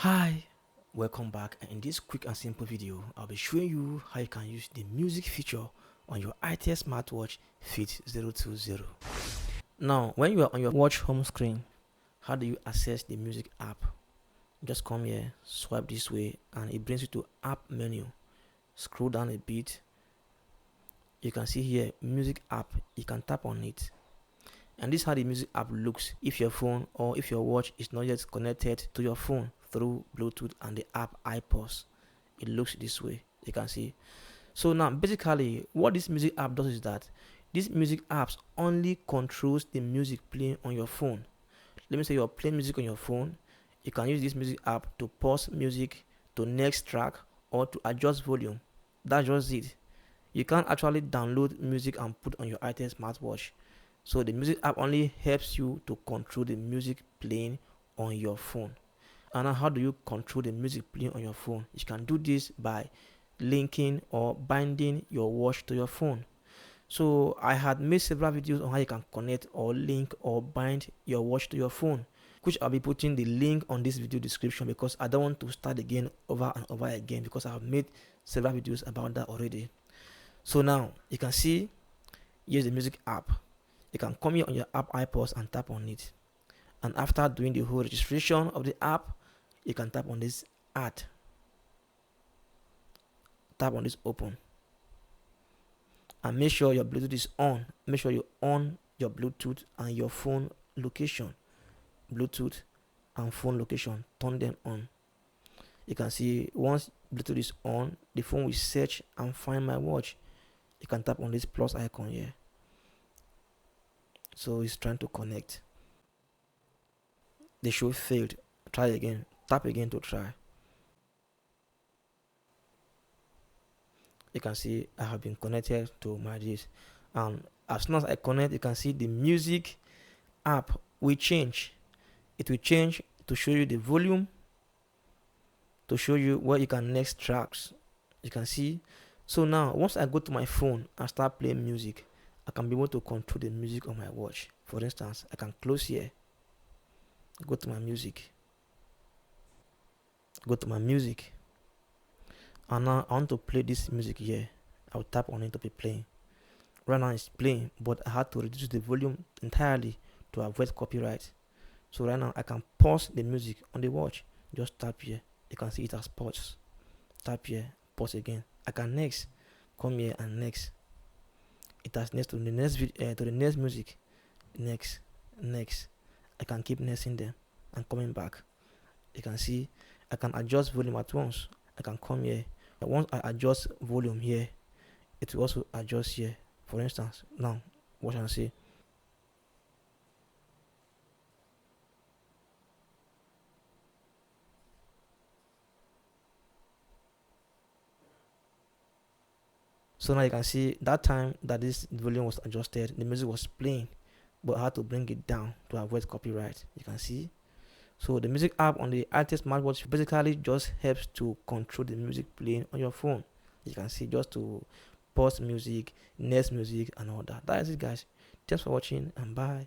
Hi, welcome back, and in this quick and simple video I'll be showing you how you can use the music feature on your itel smartwatch Fit 020. Now when you are on your watch home screen, how do you access the music app? Just come here, swipe this way, and it brings you to app menu. Scroll down a bit, you can see here music app. You can tap on it, and this is how the music app looks if your phone or if your watch is not yet connected to your phone through Bluetooth and the app iPulse. It looks this way, you can see. So now basically what this music app does is that this music apps only controls the music playing on your phone. Let me say you're playing music on your phone, you can use this music app to pause music to next track or to adjust volume. That's just it. You can't actually download music and put on your itel smartwatch. So the music app only helps you to control the music playing on your phone. And now how do you control the music playing on your phone? You can do this by linking or binding your watch to your phone. So I had made several videos on how you can connect or link or bind your watch to your phone, which I'll be putting the link on this video description because I don't want to start again over and over again because I have made several videos about that already. So now you can see here's the music app. You can come here on your app iPulse and tap on it, and after doing the whole registration of the app, you can tap on this add, tap on this open, and make sure your Bluetooth is on. Make sure you on your Bluetooth and your phone location. Bluetooth and phone location, turn them on. You can see once Bluetooth is on, the phone will search and find my watch. You can tap on this plus icon here. So it's trying to connect. The show failed. Try again. Tap again to try. You can see I have been connected to my this, and as soon as I connect, you can see the music app will change. It will change to show you the volume, to show you where you can next tracks. You can see. So now once I go to my phone and start playing music, I can be able to control the music on my watch. For instance, I can close here, go to my music, and now I want to play this music here. I'll tap on it to be playing. Right now it's playing, but I had to reduce the volume entirely to avoid copyright. So right now I can pause the music on the watch. Just tap here, you can see it has paused. Tap here, pause again. I can next, come here and next. It has next to the next music, next. I can keep nexting them and coming back. You can see I can adjust volume at once. I can come here. Once I adjust volume here, it will also adjust here. For instance, now watch and see. So now you can see that time that this volume was adjusted, the music was playing, but I had to bring it down to avoid copyright. You can see. So the music app on the itel smartwatch basically just helps to control the music playing on your phone. You can see, just to pause music, next music, and all that. That is it, guys. Thanks for watching, and bye.